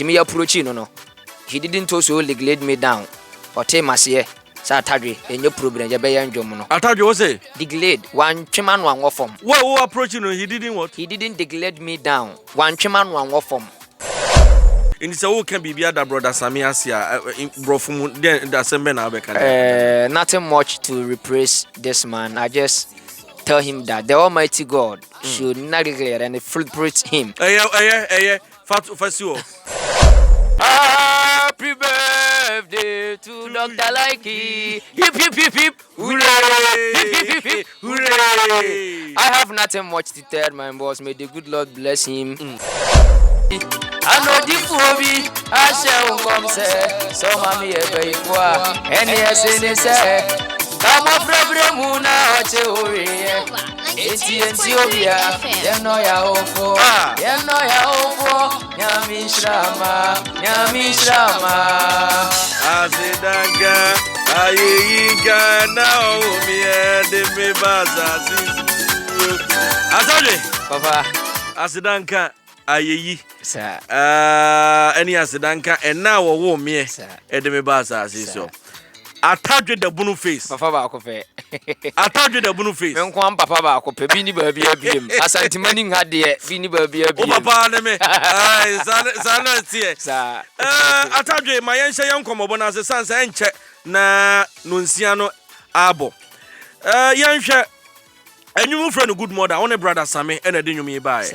Timi approach no. He didn't also lead me down. Or take my say, Atadwe, and your problem, your bayan jomono. Atadwe was it? Deglade, one chairman, one war form. What approaching? He didn't what? He didn't deglade me down. One chairman, one war form. In the whole can be other brother Samiasia, Brofum, the same nothing much to replace this man. I just tell him that the Almighty God should not declare and fruit him. Happy birthday to Dr. Likee. Hip, hip, hip, hip. Hooray! Hip, hip, hip, hip. Hooray! I have nothing much to tell my boss. May the good Lord bless him. I know the phobia. I shall come say. So, mommy, and yes, and say, come on, Muna, it's Ethiopia. You know, Yami Shrama. Azidanka, Ayiga, Naomi, and the Bazazi. Atadwe, Papa. Azidanka, Ayi, Sir. Any Azidanka, and now a woman, and the Bazazi. So, Atadwe the bunu face. Papa Bakofe. Atadwe the bunu face. Unquam Papa Bakope, Bini Baby, as I demanding had the Bini Baby. Oh, Papa, me. Sir. Atadwe, my young young come as a son, and check na Nunciano Abo. Young and you move from a good mother, only brother Sammy, and I didn't me by.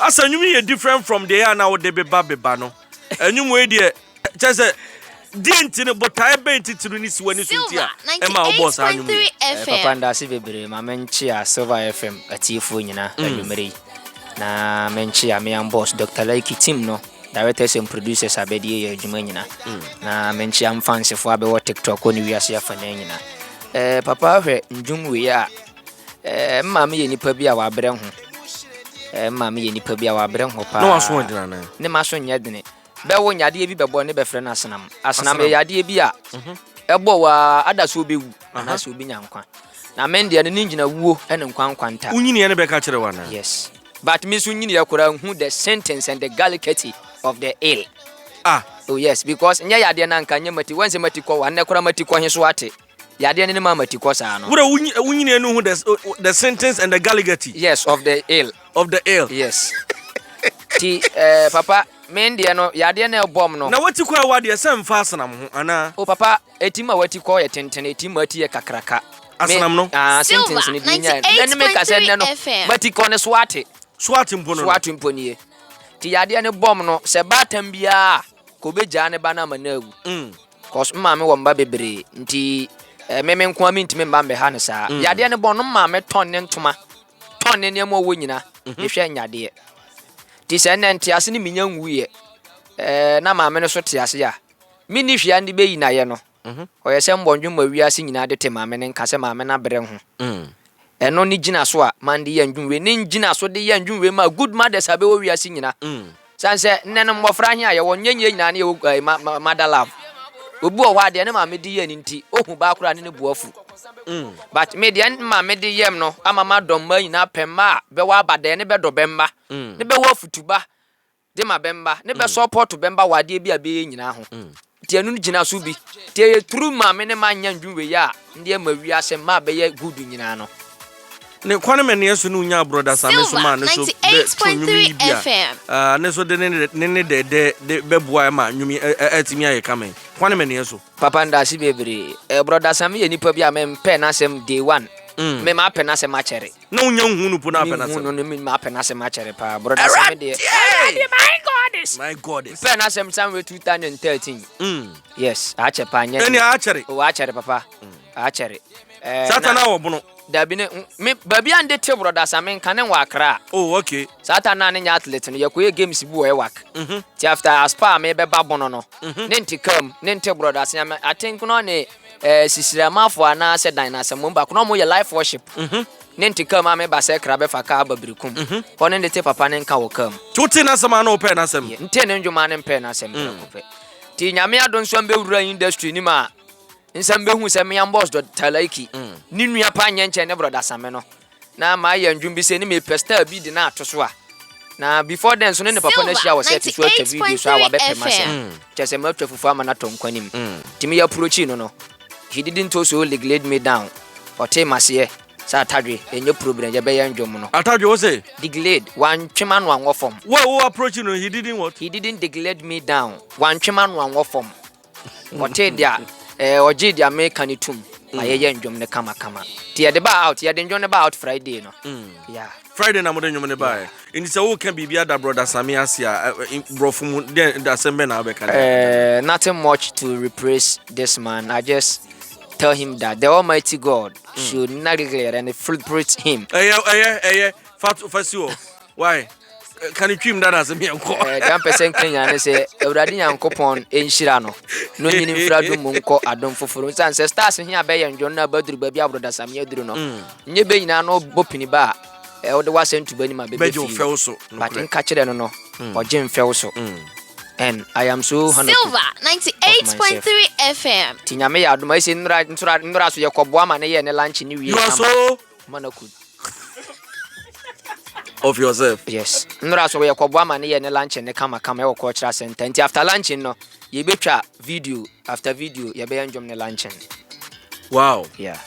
As I knew me different from there now, they be Baby Bano. And you wait there, just a didn't but I bent it to the niece when you see Emma boss. Papa and Asibe, my menchia, Silver FM, a Tifunina, and you marry. Na menchia, me and boss, Dr. Likee Tim, no. Directors and producers are Bedia Jumanina. Na menchi am fancy for about TikTok when we are here for Nana. Papa, Jumwe, Mammy, and Nipabia were brown. Mammy, and Nipabia were brown. No one's wanting Nemason Yadine. Bewan Yadi be born never friend Asanam. Asanam Yadi Bia. Eboa, others will be, and us will be Yankwan. Now, Mendy and Ninja woo and Quanta. Unini and Becca one. Yes. But Miss Uninia could who the sentence and the gallicity of the ale. Oh yes, because Nya Yadian can Yamati once a matico and Necromatico and Swati. Yadian and Mamaticosa. What a Winnie know the sentence and the galligity? Yes, of the ale. Of the ale. Yes. Papa, Mendiano, Yadian bomb no. Now what you call what you're saying fast, Anna? Oh, Papa, a team what you call a tenton, a team what you cacraca. Asanam no. Sentence in the then make us send no. But he can swat Swatim Pony. Tiadian bomb no, Sabatam Bia, Kobe Jane Banamanu. Cos mamma won baby, Nti Memen Quamin to Membambe Hanasa. Yadian bonum mamma tonnen to ma. Tonnen yamo winina, if you ain't dear. Tis an antiasini minion we. Na mamma so tiasia. Minish yandy bay nayano. Or a some bonjum where we are singing at the Timaman and Casamamana Brem. And only Gina Swa, Mandy and June, Ninjina, so the young June, my good mothers have we are singing. Sunset, Nanam of Frania, your one young nanny, mother love. Ubu, why the enema median in tea, oh, background in the buofu. But median mamma medium no, I'm a madam, main up and ma, bewa, but the never do bemba, never wolf to ba, Dema bemba, never saw port to bemba, why dear be a being now. Tianu Gina Subi, Tia true mamma and man young June, ya, dear Maria, and ma be a good in ano. Ne kwana meni yesu nunya brother Sami Suma ne so 98.3 FM. Ne so de ne de beboa ma nyumi atimi aye kamen. Kwana meni yesu. Papa ndasi bebre. Brother Sami enipa bia me mpe na sem day 1. Me ma pe na sem achere. Na unya hunu pu na pe na sem. No me ma pe na sem achere pa. Brother Sami de. My God is. Pe na sem somewhere 2013. Yes, ache pa anya. Eni achere. O achere papa. Achere. Satana obuno. Dabine me baby ande te brother Sami kan wa Accra. Oh okay. Satana nya athlete no yakoye games bu e work. Ti after aspa me be babono no. Nenti kam, nenti brother Sami I think no ne sisiramafo ana se dan na asem ba kono mo ye life worship. Nenti kam ame ba se kra be fa ka babrikum. Ono ne te papa ne nka wo kam. Tuti na sama na ope na asem. Nti ne ndwuma ne mpe na asem ko. Ti nyame adon so mbe wura industry ni ma. Nsambe hu se me boss Dr. Likee ni nua pa nyenche ne brother Sami no na ma ya ndwum bi se ni me pesta bi di na atoso a na before then so ne papa na share was set to watch video so I be pema just am to fufu ama na to nkwanim timi ya approach no he didn't also laid me down or tell here sa Atadwe enye problem je be ya ndwom no Atadwe wo say delayed one twema no anwo form wo approach no he didn't what he didn't delayed me down one twema no anwo form or tell dia oje dia American tum ayeye ndwom ne kama ti ye de ba out ye de ndwom ne ba out Friday no yeah Friday na mo de ndwom ne ba in say wo can be other brother Sami Asia brofu mu da sembe na be kan nothing much to replace this man. I just tell him that the Almighty God should neglect and fruit him. Fatu why? Can you trim that as a mere call? 1% Kenya and say, Euradi Yankopon in Shirano. No meaning Fradu Munko, Adon for stars in here bay and John Badru Baby Abroda Samia Druno. Nebe no bopini bar. Elder was sent to Benny my baby fell so, but in catch it no or Jim fell so. And I am so Silver 98.3 FM. Tinyame aduma isi nra so yakobwa ma na ye ne lunch ni wie. You are so manakud of yourself. Yes. Nra so yakobwa ma na ye ne lunch ne kama e wo cultural center. Nti after lunch no ye betwa video after video ye be enjom ne lunch. Wow. Yeah.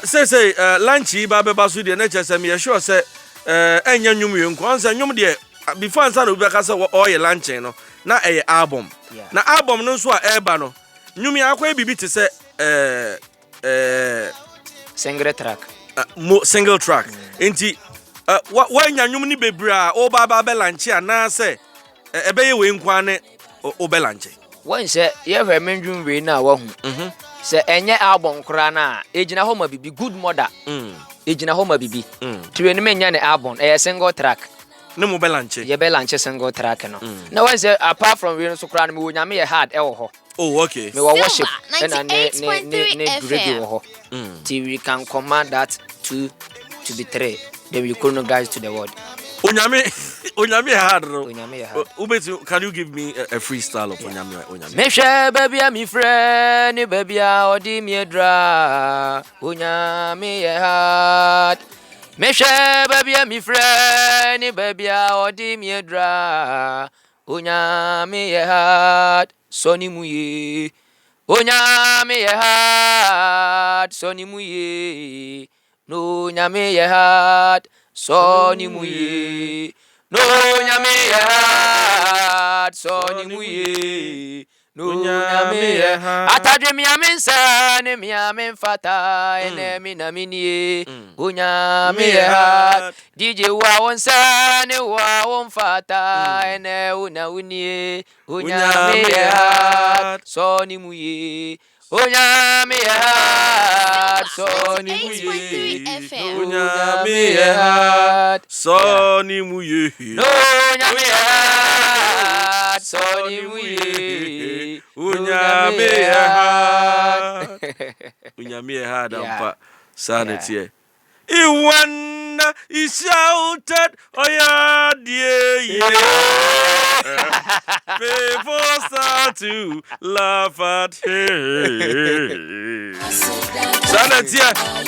Say lunch ba be basu de na chese me sure say enya nwum ye nko ansa nwum de before answer no be ka say oil lunch no na album na album no so eba no nwumi akwa bibi te say single track enti wa nya nwum ni bebra o ba be lunch na say ebe ye we nkwa ne o be lunch won say ye hwe menwum we na wa hu say enye album kra na ejina ho ma bibi good mother ejina ho ma bibi tiwe ni menya ne album single track no mo belanche ye belanche single track no na when say apart from we so kra na me wonya me hard e wo ho oh okay me worship and ne radio ho till we can command that 2 to be 3 then we call no guys to the world onyame hard no onyame hard ubeti can you give me a freestyle of onyame me hwe baby am friend baby odi me dra onyame hard me hwe baby am friend baby odi me dra onyame hard soni muye onyame hard soni muye no nyame hard soni muye no nyame hard soni muye no nyame Atadwe mi amensa ne mi amenfata ene mi na minie onyame hard DJ wa wonsa ne wa wonfata ene una unie onyame hard soni muye onyame hard soni muye onyame hard soni muye onyame hard soni muye onyame hard onyame hard ampa sanity Iwana he shouted, oh yeah, dear, people start to laugh at him. Sanity,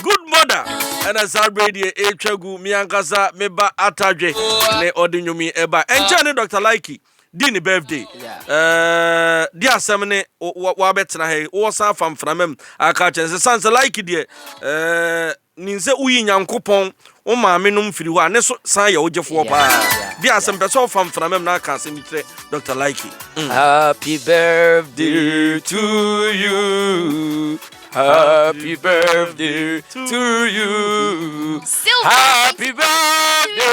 good mother, and as I read the Echagu, Miankasa, Meba Atadwe, ne Odinumi Eba, and Johnny Dr. Likee. Dini birthday. Dia semene wa betina he wo sa fam framem aka chense sanse Likee de ninse uyi nyankopon o maame no mfiri ho ane so san ye ogefo pa dia sem peso fam framem na aka se mitre Dr. Likee. Happy birthday to you. Happy birthday to you. Happy birthday.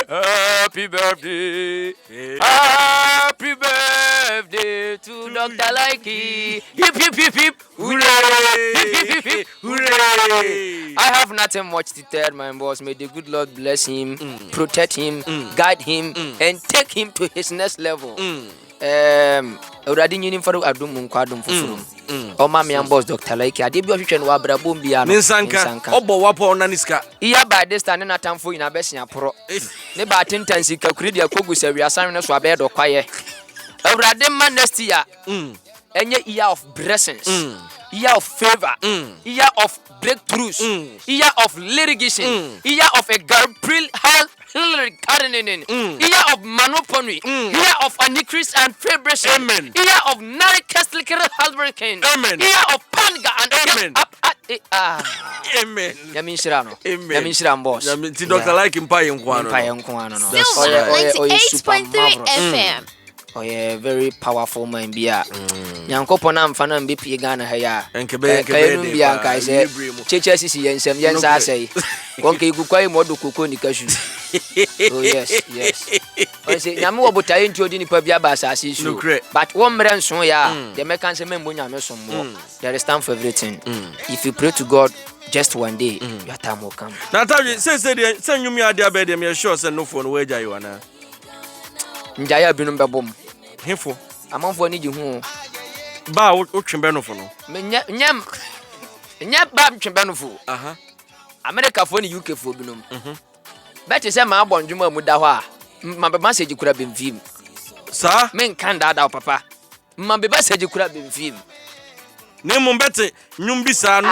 Happy birthday. Happy birthday to Dr. Likee. Hip hip hip hip. Hooray. Hip hip hip. Hooray. I have nothing much to tell my boss. May the good Lord bless him, protect him, guide him, and take him to his next level. Already knew for Adum Munkadum for my man boss Dr. Likee. I did be a wa brabum bia Ninsanka obo wapo naniska iya by this time na tamfo ina besia pro ne ba tentansi ka kuri dia kogu se wi asan no so abedo kwaye awrade man next year Any year of blessings, year of favor, year of breakthroughs, year of litigation, year of a Gabriel gardening, year of monopoly, year of an increase and favoration, Amen. Year of non-Catholic hurricane, Amen. Year of panga and Amen. Amen. Amen. Yamin Shirano. Amen. Yamin Shiran boss. Dr. Likee Mpa Nkwano. Silver 98.3 FM. Oh yeah, very powerful man bia. Nyankopon am fana mbe pie Ghana ha ya. Enkebe bia nkai se cheche sisi yensem yensa asai. Wonke igukwai modo koko ni kashu. Oh yes. O say nyame wo botaye nti odi nipa bia ba asase so. But one mre nso ya, the mekan se membo nyame so mo. There is time for everything. If you pray to God just one day, your time will come. Na Atadwe say nyumi ade abede me sure say no for no we jai wana. Njaya binum bebom. Hefo. Amanfo ni ji hu. Ba wo twembe no fo no. Nyam ba twembe no fo. Aha. America fo ni UK fo binum. Bet say ma abondwuma mu da ho a. Ma be message kura bemfim. Sa? Men kan da papa. Ma be message kura bemfim. Ne mo bete nyum bi sa no.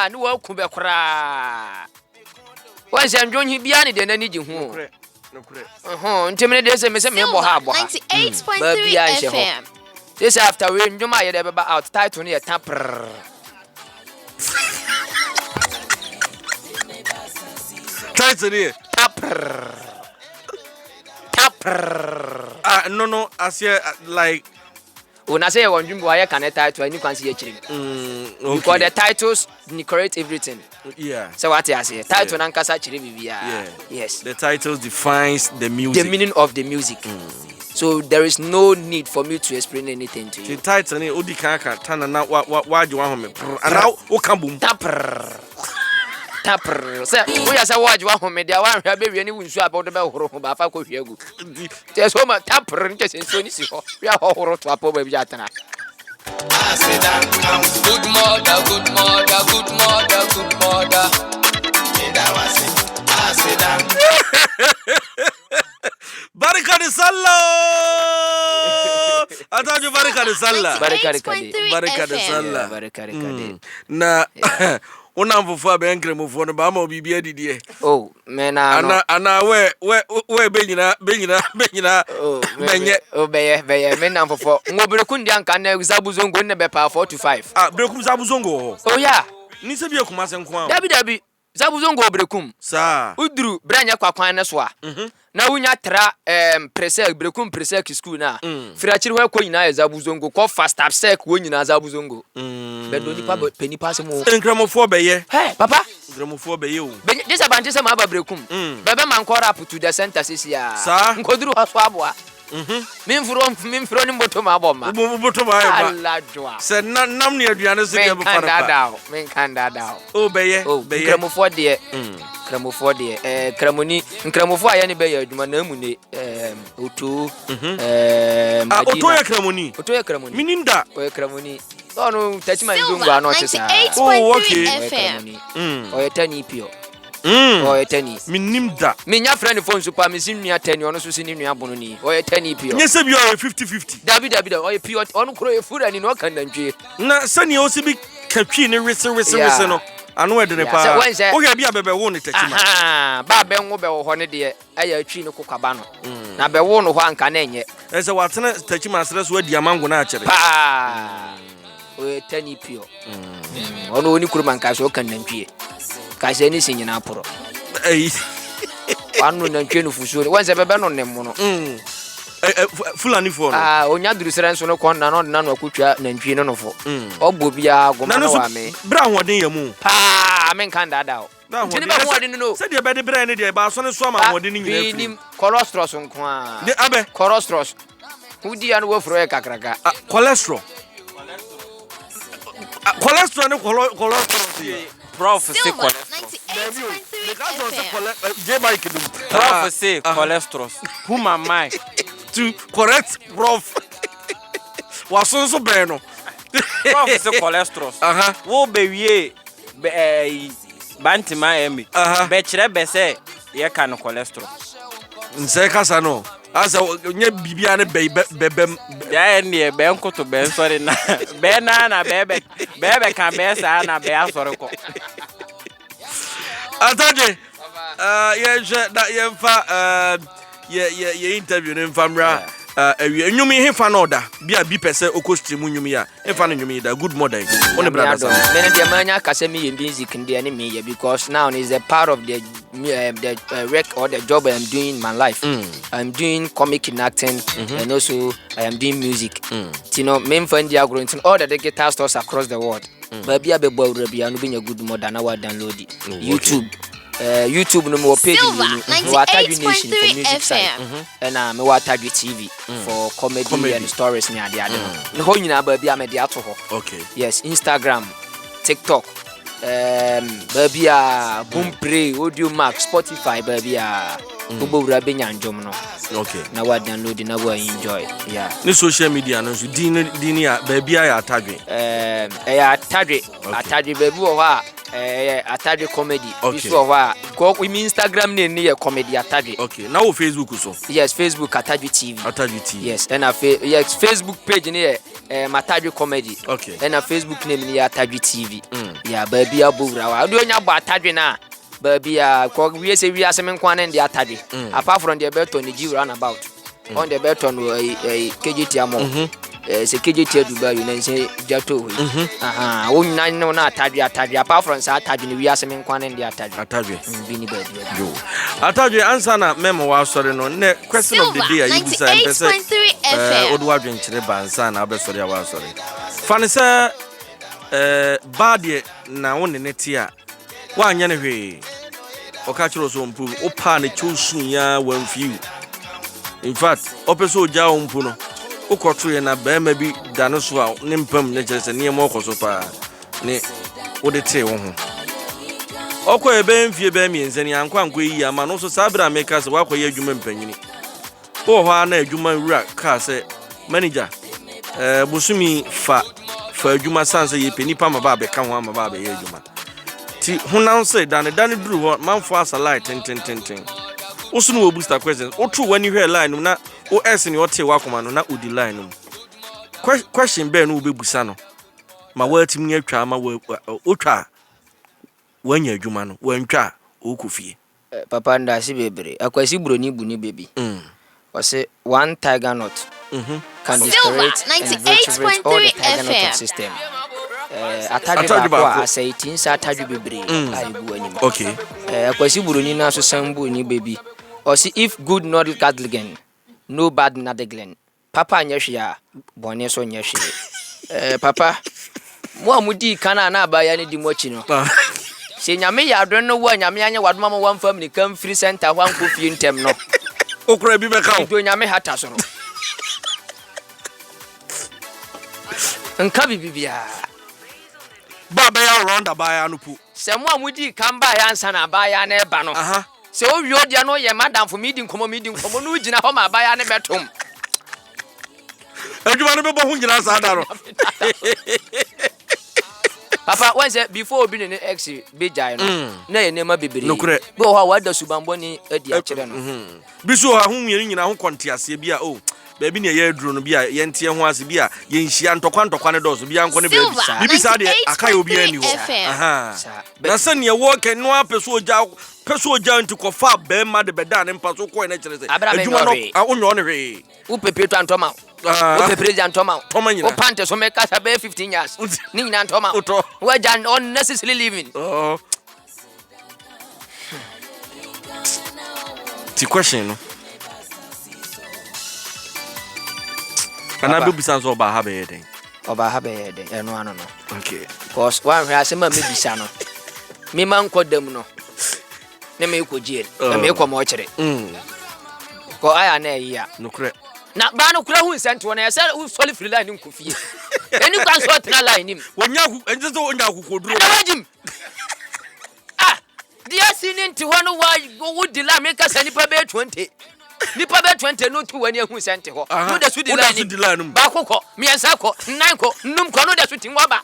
Ni wa ku be kura. Wa se ndwonhi bia ni de nani ji hu. Ntimene de se me bo ha bo ha. 98.3 FM. This after we ndwuma ye de be out title ni e tapr. Title ni tapr. No as like when I say one dream why can a title and you can see a chim. Because the titles decorate everything. Yeah. So what I say? Title and Kasa Chiribia. Yes. The title defines the music. The meaning of the music. So there is no need for me to explain anything to you. The title ni odi kaka tana na wa you want me. And now o kambum. Tapper. Say, we are say what you want me there one baby any wunsu about the horo ba fa ko hwegu. There's so much tapper nche so ni si ho. We are horo to apo baby atana. Good mother. Barika de Sallah. Atadwe barika de Sallah. Barika de Sallah. Barika. Na una mfofo abenkre mfofo no ba ma obibi adidie. Oh, me na ana we benyina menye. Oh beye me na mfofo. Ngobreku ndi anka na Zabuzongo ne be pa 4 to 5. Brekum Zabuzongo. Oh yeah. Ni se bi akumase nko a. Dabi Zabuzongo brekum. Sa. Udru branya kwakwan ne so a. Na wunya tra presek brekum presek school na. Firachiri ho ko nyina Zabuzongo ko fast up sec wo nyina Zabuzongo. Bedo nipa penipa se mo. Enkramofo beye. Hey papa. Enkramofo beye o. This abante se ma ba brekum. Bebe man ko rap to the center sisia. Sa. Nkoduru ho so aboa. Mimfro ni mboto ma boma. Mboto ma ba. Aladwa. Se nam ne aduane se be fa na. Men kan dada. O beye. Nkramofo de. Nkramofo aya ni be ya adwuma na mu ne otu oto ya kramoni. Mininda. O kramoni. No tachima ndungu anot sa. Oh okay. FM. O etani pio. O etani. Minimda. Minya friend phone super misin nua tani ono so sini nua bono ni. O etani pio. Nyese bi o 50-50. David o pio ono kro e fura ni no kan nantwe. Na sani o si bi katwi ni wese no. Anu edene pa. O ga bi abebe wo ni tachima. Ba be nwo be wo ho ne de aya atwi ni kokaba no. Na be wo no ho anka na enye. Ese watena tachima asre so adi amango na akere. Pa. O etani pio. Ono oni kuro manka so kan nantwe. Ka se ni sinyina aporo. Eh. Wanu nantwe no fuso ni. Wanse bebe no nemo no. Fulani for. Onya duru sere nso no kon na no na no akutwa nantwe no fo. Ogbo bia goma na wa me. Bra hoden yamu. Pa, men kan dada o. Tini ba hoden no. Se de be de bra ne de ba so ne so ma hoden nyina fi. Ni cholesterol nko a. De abe cholesterol. Udi anu wo fro e kakraka. Cholesterol. Cholesterol ne cholesterol. Prophecy cholesterol. Who my mind to correct prof. Was also beno. Prophecy cholesterol. Wo be wie bantima emi. Be kire be say ye kan cholesterol. Nse kasa no. Asa nye bibia ne bebem. Ya ni be nkoto be sorry na. Be na be kan be sa na be asori ko. Atadwe. Ye interview in famra. Nyumi hefa no da bia bi pese okostream nyumi ya hefa no nyumi da good model on the brothers me the manya kase me music ndi ne me because now is a part of the rec or the job I am doing in my life. I'm doing comic and acting and also I am doing music. You know, me friend they are growing all the guitar stores across the world. But bia be boy bia no be a good model now download it. YouTube. YouTube no more page no Atadwe Nation for music side and me Atadwe TV for comedy and stories near the other no ho nyina ba bia me dey ato ho. Okay, yes, Instagram, TikTok, babia Boomplay, Audio Max, Spotify, babia Ubo Rabenya Njom no. Okay, now what download now we enjoy. Yeah, ni social media no so dini ya babia ya Atadwe Atadwe baby o ha Atadwe comedy. Okay. Go with me Instagram name near comedy Atadwe. Okay, now Facebook so. Yes, Facebook Atadwe TV. Atadwe TV. Yes, and yes, Facebook page near Atadwe comedy. Okay. And a Facebook name near Atadwe TV. Yeah, baby abura. I do nya ba Atadwe na. Baby we say we are some kwan and the Atadwe. Apart from the beton the G run about. On the beton KGT amo. Se KGT Dubai you know say jato. O nine no na Atadwe apart from say Atadwe we are some kwan and the Atadwe. Bini baby. Yo. Atadwe answer na memo wa sorry no. Ne question of the day you be say person. Odu adwen kire bansa na abesori ya wa sorry. Fane say bad na won ne tia. Wa anya ne hwe. O ka kiro so mpu o pa ne chusun ya wan few. In fact, opeso ja o mpu no. O kotu ye na ba ma bi dano so a ne mpam ne kire se ne mo koso pa ne o de te wo ho. Okwa ebe mfie be miense ne ankwa yi ama no so sabra make se wa koye adwuma mpanyini. O ho ana adwuma wura ka se manager busumi fa adwuma sanse ye penipa ma ba be ka ho ama ba be ye adwuma. Ti hunan say dan duru ho manfo asala ten. Osu no booster questions. O true when you hear line na o s ni o te wa koma no na odi line no. Question be no be busa no. Ma wa timi atwa ma o twa wanya adwuma no wantwa o kofie. Papa ndasi bebre akwasi broni buni baby. O say one tiger nut can discourage and vertebrate all the tiger nut system. Atadwe ba say tin sa Atadwe bebre ayibu anim. Okay. Akwasi broni na so sambu ni baby. Or see if good not gadligen, no bad nadeglen. Papa nyeshia, bone so nyeshi. Papa, mo amudi kana na abaya ni di mochi no. Se nyame ya adon no wa nyame anya wadoma mo one family come free center wan ko fie ntem no. Okra bi be ka. Do nyame hata so no. Nka bibia. Baba ya round abaya no pu. Se mo amudi kan ba ya ansa na abaya na eba no. Aha. Se o wi odia no ye madam for meeting komo no gina ho ma abaya ne betom. Adwuma no be bo hu gina sa da ro. Papa, when say before obi ne ex be jai no na ye nema bebere no kure be ho wada subambo ni adi a kire no biso ha hu nwere nyina ho kontiase bia o ba bi ne ye aduro no bia ye ntie ho ase bia ye nhia ntokwa ne dozo bia nko ne ba bi sa de akai obi ani ho aha na se ne wo ke no apeso oja ntikofa ba ma de beda ne mpaso ko ne kire se adwuma no onyo ne hwe u pepeto antoma o pepeto antoma o pante so make us 15 years ni nyina antoma we jan unnecessarily living ti question no ana be bisa so ba ha be yeden eno ano no okay cause one hwe asema me bisa no me man kodam no ne me ko jeel na me ko mo kire ko aya na ya no kure na ba no kura hu sent wona ya say u soli free line nko fie eni kwan so tena line nim wonya hu enje so wonya hu koduro wajim dia sininti hono wa wudi la make us nipa be 20 nipa be 20 no tu wani hu sent ho no da su di line ba kokko miensa ko nnan ko nnum ko no da su tin wa ba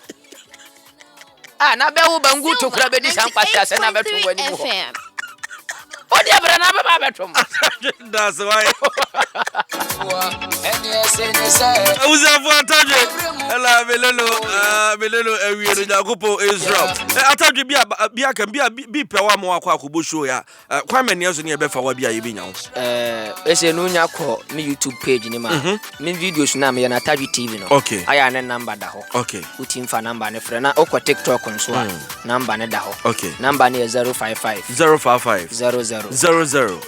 na be wo bangu to kura be di san kwasa se na be tu wani ho o dia brana ba betom. That's why. Uza for Atadwe. Ela belelo ewie no Jakopo Israel. Atadwe bia kan bi pewa mo akwa akobɔ show ya. Kwa mani aso ne be fa wa bia ye bi nya ho. Ese no nya ko me YouTube page ni ma. Me videos na me na Atadwe TV no. Okay. Aya ne number da ho. Okay. Utim fa number ne frɛ na okɔ TikTok nso a number ne da ho. Okay. Number ne 055 00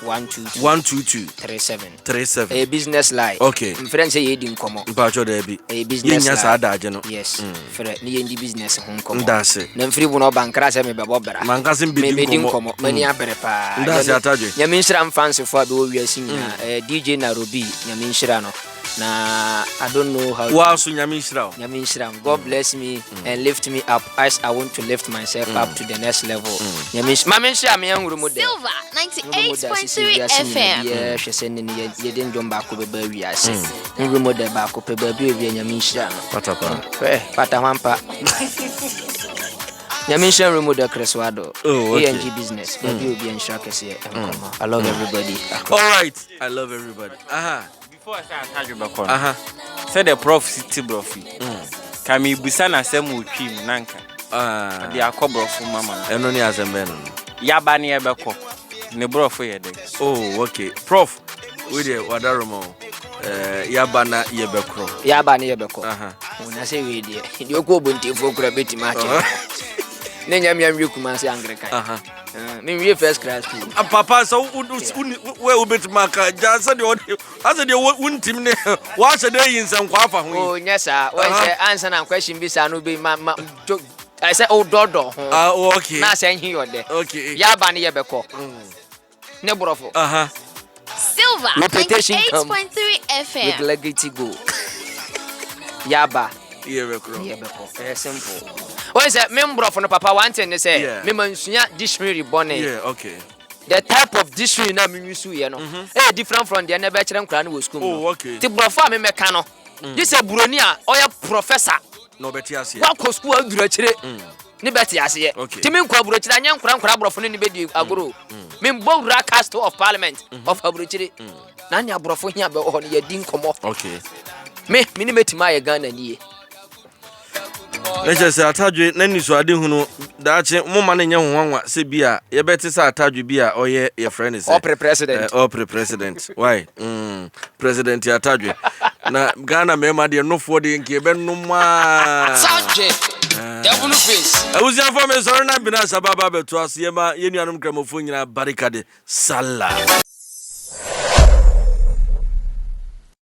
122 37. Business line. Okay. Friends say yedi nkomo. Mpacho da bi. Business line. Yenya sa adaje no. Yes. Frɛ ni yendi business ho nkomo. Ndase. Na mfiri bu no bankra se me bebo bra. Mankase mbedi nkomo. Mani abere pa. Ndase Atadwe. Nyame nshira fans fo abe wo wiase nyina. DJ Nairobi nyame nshira no. Na I don't know how. Wow, so nyame nshira. Nyame nshira. God bless me and lift me up as I want to lift myself up to the next level. Nyame nshira me yanwuru mo de. Silver 98.3 FM. Yeah, she said ni ye den jom ba ko be ba wiase. Nwuru mo de ba ko pe ba bi obi nyame nshira no. Patapa. Pata hampa. Nyame nshira nwuru mo de Creswado. ENG business. Ba bi obi nshira kese. I love everybody. All right. I love everybody. Before I say Atadwe bakon. Say the prof city brofi. Kami busa na semu twim nanka. They are brofu mama. Eno ni azembe no. Yaba ni ebeko. Ne brofu ye de. Oh, okay. Prof, we dey wadaromo. Yaba na yebekro. Yaba na yebeko. Una say we dey. Ndi okwo bonte fo kura beti ma che. Ne nyam yam yekuma say Anglican. Me we first class school. Papa so we beti maka jasa de asa de wuntim ne wa se de yinsam kwa afa ho. Oh, nyesa. When say answer na question bi sa no be I say oh dodo. Okay. Na say hin yode. Okay. Yaba na yebeko. Ne brofo. Silver 98.3 FM. With Likee go. Yaba. Yebeko. Simple. When say me brofo no papa one thing say me mansunya dictionary bonnet. Yeah, okay. The type of dictionary na me use here no. Different from the never chere nkra na wo school. Oh, okay. Ti brofo me meka no. This a buroni a oya professor. No beti ase. Wa ko school adura chere. Ni beti ase. Ti me nkwa buro chere anya nkra brofo ni bedi agoro. Me mbo ra cast of parliament of aburo chere. Na nya brofo hia be ho ye din komo. Okay. Me ni metima ye Ghana nie. Let's say Atadwe nani so ade hunu daache moma na nya howanwa se bia ye beti sa Atadwe bia oye your friend is president. President. Why? President Atadwe. Na Ghana mema de no for de nke be no ma. Atadwe. Devil face. Awusia for me so na bina sababa beto asema ye nuanom kramofo nyina barikade sala.